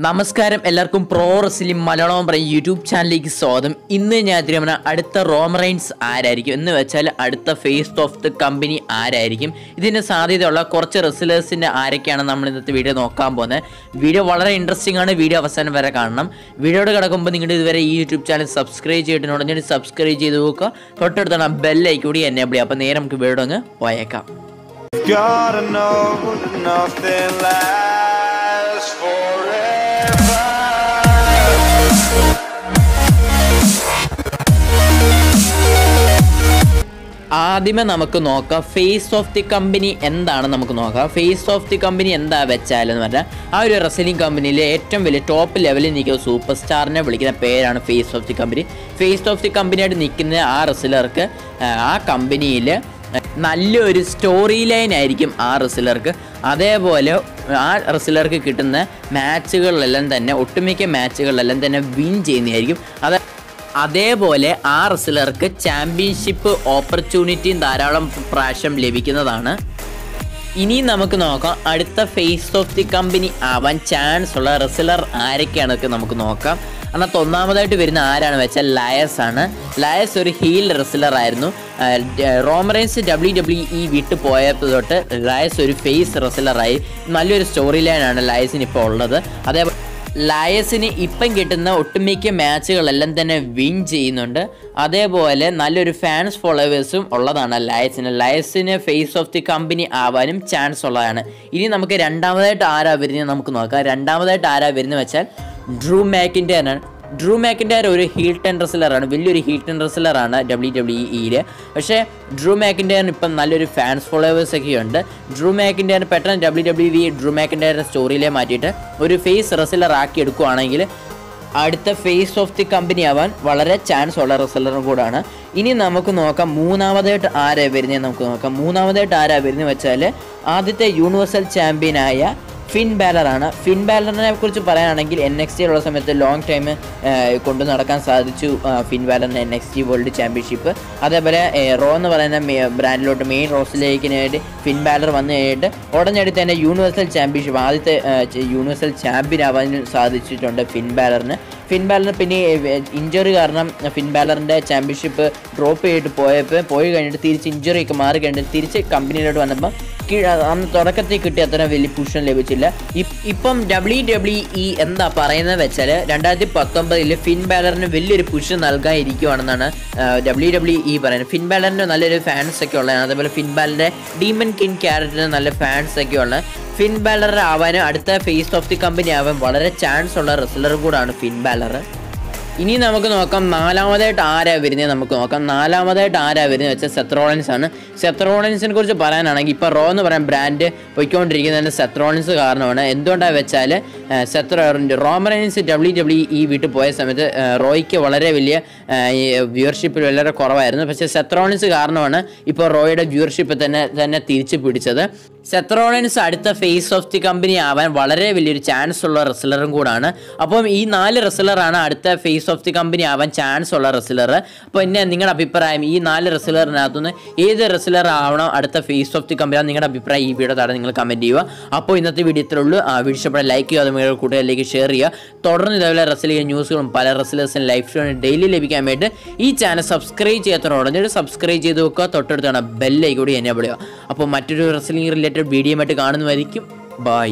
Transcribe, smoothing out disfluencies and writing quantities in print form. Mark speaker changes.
Speaker 1: നമസ്കാരം എല്ലാവർക്കും pro wrestling Malayalam പറയും യൂട്യൂബ് ചാനലിലേക്ക് സ്വാഗതം. ഇന്ന് ഞാൻ തിരുമന അടുത്ത റോമൻ റെയിൻസ് ആരായിരിക്കും എന്ന് വെച്ചാൽ അടുത്ത ഫേസ് ഓഫ് ദ കമ്പനി ആരായിരിക്കും, ഇതിന് സാധ്യതയുള്ള കുറച്ച് റെസ്ലേഴ്സിൻ്റെ ആരൊക്കെയാണ് നമ്മൾ ഇന്നത്തെ വീഡിയോ നോക്കാൻ പോകുന്നത്. വീഡിയോ വളരെ ഇൻട്രസ്റ്റിംഗ് ആണ്, വീഡിയോ അവസാനം വരെ കാണണം. വീഡിയോയുടെ കിടക്കുമ്പോൾ നിങ്ങളുടെ ഇതുവരെ ഈ യൂട്യൂബ് ചാനൽ സബ്സ്ക്രൈബ് ചെയ്തിട്ടുണ്ടെങ്കിൽ സബ്സ്ക്രൈബ് ചെയ്ത് നോക്കുക, തൊട്ടടുത്താണ് ബെല്ലൈക്കൻ കൂടി എനേബിൾ ചെയ്യുക. അപ്പോൾ നേരെ നമുക്ക് വീഡിയോ അങ്ങ് പോയേക്കാം. ആദ്യമേ നമുക്ക് നോക്കാം ഫേസ് ഓഫ് ദി കമ്പനി എന്താണ്. നമുക്ക് നോക്കാം ഫേസ് ഓഫ് ദി കമ്പനി എന്താ വെച്ചാലെന്ന് പറഞ്ഞാൽ ആ ഒരു റെസ്ലിംഗ് കമ്പനിയിലെ ഏറ്റവും വലിയ ടോപ്പ് ലെവലിൽ നിൽക്കുന്ന സൂപ്പർ സ്റ്റാറിനെ വിളിക്കുന്ന പേരാണ് face of the company. Face of the കമ്പനിയായിട്ട് നിൽക്കുന്ന ആ റെസ്ലർക്ക് ആ കമ്പനിയിൽ നല്ലൊരു സ്റ്റോറി ലൈൻ ആയിരിക്കും ആ റെസ്ലർക്ക്. അതേപോലെ ആ റെസ്ലർക്ക് കിട്ടുന്ന മാച്ചുകളിലെല്ലാം തന്നെ ഒട്ടുമിക്ക മാച്ചുകളിലെല്ലാം തന്നെ വിൻ ചെയ്യുന്നതായിരിക്കും. അതേപോലെ ആ റെസ്ലർക്ക് ചാമ്പ്യൻഷിപ്പ് ഓപ്പർച്യൂണിറ്റിയും ധാരാളം പ്രാവശ്യം ലഭിക്കുന്നതാണ്. ഇനി നമുക്ക് നോക്കാം അടുത്ത ഫേസ് ഓഫ് ദി കമ്പനി ആവാൻ ചാൻസ് ഉള്ള റെസ്ലർ ആരൊക്കെയാണൊക്കെ നമുക്ക് നോക്കാം. അതിനകത്ത് ഒന്നാമതായിട്ട് വരുന്ന ആരാണ് വെച്ചാൽ ലയസ് ആണ്. ലയസ് ഒരു ഹീൽ റെസ്ലർ ആയിരുന്നു. റോമൻ റെയിൻസ് WWE വിട്ട് പോയപ്പോൾ തൊട്ട് ലയസ് ഒരു ഫേസ് റെസ്ലറായി. നല്ലൊരു സ്റ്റോറി ലൈനാണ് ലയസിന് ഇപ്പോൾ ഉള്ളത്. അതേപോലെ ലയസിന് ഇപ്പം കിട്ടുന്ന ഒട്ടുമിക്ക മാച്ചുകളെല്ലാം തന്നെ വിൻ ചെയ്യുന്നുണ്ട്. അതേപോലെ നല്ലൊരു ഫാൻസ് ഫോളോവേഴ്സും ഉള്ളതാണ് ലയസിന് ഫേസ് ഓഫ് ദി കമ്പനി ആവാനും ചാൻസ് ഉള്ളതാണ്. ഇനി നമുക്ക് രണ്ടാമതായിട്ട് ആരാ വരുന്നത് നമുക്ക് നോക്കാം. രണ്ടാമതായിട്ട് ആരാ വരുന്നത് വെച്ചാൽ ഡ്രൂ മാക്കിൻ്റെയാണ്. ഡ്രൂ മാക്കിൻ്റെയർ ഒരു ഹീൽ ടൺ റെസ്ലറാണ്, വലിയൊരു ഹീൽ ടൺ റെസ്ലറാണ് WWE. പക്ഷേ ഡ്രൂ മാക്കിൻ്റെയറിന് ഇപ്പം നല്ലൊരു ഫാൻസ് ഫോളോവേഴ്സൊക്കെ ഉണ്ട്. ഡ്രൂ മാക്കിൻ്റെയർ പെട്ടെന്ന് WWE ഡ്രൂ മാക്കിൻ്റെയറിൻ്റെ സ്റ്റോറിയിലെ മാറ്റിയിട്ട് ഒരു ഫേസ് റെസ്ലർ ആക്കി എടുക്കുകയാണെങ്കിൽ അടുത്ത ഫേസ് ഓഫ് ദി കമ്പനി ആവാൻ വളരെ ചാൻസ് ഉള്ള റെസ്ലറും കൂടാണ്. ഇനി നമുക്ക് നോക്കാം മൂന്നാമതായിട്ട് ആരാ വരുന്നത് നമുക്ക് നോക്കാം. മൂന്നാമതായിട്ട് ആരാ വരുന്നത് വെച്ചാൽ ആദ്യത്തെ യൂണിവേഴ്സൽ ചാമ്പ്യനായ ഫിൻ ബാലറാണ്. ഫിൻ ബാലറിനെ കുറിച്ച് പറയുകയാണെങ്കിൽ NXT ഉള്ള സമയത്ത് ലോങ് ടൈം കൊണ്ടു നടക്കാൻ സാധിച്ചു ഫിൻ ബാലറിന് NXT വേൾഡ് ചാമ്പ്യൻഷിപ്പ്. അതേപോലെ റോ എന്ന് പറയുന്ന ബ്രാൻഡിലോട്ട് മെയിൻ റോസ്റ്റിലേക്കിനായിട്ട് ഫിൻ ബാലർ വന്നു കഴിഞ്ഞിട്ട് ഉടനടി തന്നെ യൂണിവേഴ്സൽ ചാമ്പ്യൻഷിപ്പ് ആദ്യത്തെ യൂണിവേഴ്സൽ ചാമ്പ്യൻ ആവാൻ സാധിച്ചിട്ടുണ്ട് ഫിൻ ബാലറിന്. ഫിൻ ബാലറിന് പിന്നെ ഇഞ്ചറി കാരണം ഫിൻ ബാലറിൻ്റെ ചാമ്പ്യൻഷിപ്പ് ഡ്രോപ്പ് ചെയ്തിട്ട് പോയി കഴിഞ്ഞിട്ട് തിരിച്ച് ഇഞ്ചറിയൊക്കെ മാറി കഴിഞ്ഞിട്ട് തിരിച്ച് കമ്പനിയിലോട്ട് വന്നപ്പോൾ അന്ന് തുടക്കത്തിൽ കിട്ടിയ അത്ര വലിയ പുഷൻ ലഭിച്ചില്ല. ഇപ്പം WWE എന്താ പറയുന്നത് വെച്ചാൽ 2019 ഫിൻ ബാലറിന് വലിയൊരു പുഷ് നൽകാനിരിക്കുവാണെന്നാണ് WWE പറയുന്നത്. ഫിൻ ബാലറിന് നല്ലൊരു ഫാൻസ് ഒക്കെ ഉള്ളതാണ്. അതേപോലെ ഫിൻ ബാലറിൻ്റെ ഡീമൺ കിങ് ക്യാരക്ടറിന് നല്ല ഫാൻസ് ഒക്കെ ഉള്ള ഫിൻ ബാലർ ആവാനും അടുത്ത ഫേസ് ഓഫ് ദി കമ്പനി ആവാൻ വളരെ ചാൻസ് ഉള്ള റെസ്ലർ കൂടാണ് ഫിൻ ബാലർ. ഇനി നമുക്ക് നോക്കാം നാലാമതായിട്ട് ആരാ വരുന്നത് നമുക്ക് നോക്കാം. നാലാമതായിട്ട് ആരാ വരുന്നത് വെച്ചാൽ സെത്ത് റോളിൻസ് ആണ്. സെത്ത് റോളിൻസിനെ കുറിച്ച് പറയാനാണെങ്കിൽ ഇപ്പോൾ റോ എന്ന് പറയാൻ ബ്രാൻഡ് പോയിക്കൊണ്ടിരിക്കുന്നതിന് സെത്ത് റോളിൻസ് കാരണമാണ്. എന്തുകൊണ്ടാണ് വെച്ചാൽ റോമൻ റെയിൻസ് WWE വിട്ട് പോയ സമയത്ത് റോയ്ക്ക് വളരെ വലിയ വ്യൂവർഷിപ്പ് വളരെ കുറവായിരുന്നു. പക്ഷേ സെത്ത് റോളിൻസ് കാരണമാണ് ഇപ്പോൾ റോയുടെ വ്യൂവർഷിപ്പ് തന്നെ തിരിച്ചു പിടിച്ചത്. സെത്ത് റോളിൻസ് അടുത്ത ഫേസ് ഓഫ് ദി കമ്പനി ആവാൻ വളരെ വലിയൊരു ചാൻസ് ഉള്ള റെസ്ലറും കൂടാണ്. അപ്പം ഈ 4 റെസ്ലറാണ് അടുത്ത ഫേസ് ഓഫ് ദി കമ്പനി ആവാൻ ചാൻസ് ഉള്ള റെസ്ലർ. അപ്പോൾ നിങ്ങളുടെ അഭിപ്രായം ഈ 4 റെസ്ലറിനകത്തുനിന്ന് ഏത് റെസ്ലർ ആവണം അടുത്ത ഫേസ് ഓഫ് ദി കമ്പനി? നിങ്ങളുടെ അഭിപ്രായം ഈ വീഡിയോ താഴെ നിങ്ങൾ കമൻറ്റ് ചെയ്യുക. അപ്പോൾ ഇന്നത്തെ വീഡിയോ ഇത്രേ ഉള്ളൂ. വീഡിയോ ഇഷ്ടപ്പെടാൻ ലൈക്ക് ചെയ്യുക, അതുപോലെ കൂട്ടുകാരിലേക്ക് ഷെയർ ചെയ്യുക. തുടർന്ന് ഇതേപോലെ റെസ്ലിംഗ് ന്യൂസുകളും പല റെസ്ലേഴ്സിനും ലൈഫ് സ്റ്റോറി ഡെയിലി ലഭിക്കാൻ വേണ്ടി ഈ ചാനൽ സബ്സ്ക്രൈബ് ചെയ്യാത്തവരോട് സബ്സ്ക്രൈബ് ചെയ്ത് വെക്കുക, തൊട്ടടുത്താണ് ബെല്ലൈക്കൻ കൂടി എനേബിൾ ചെയ്യുക. അപ്പോൾ മറ്റൊരു റെസ്ലിംഗ് റിലേറ്റഡ് വീഡിയോ ആയിട്ട് കാണുന്നതായിരിക്കും. ബൈ.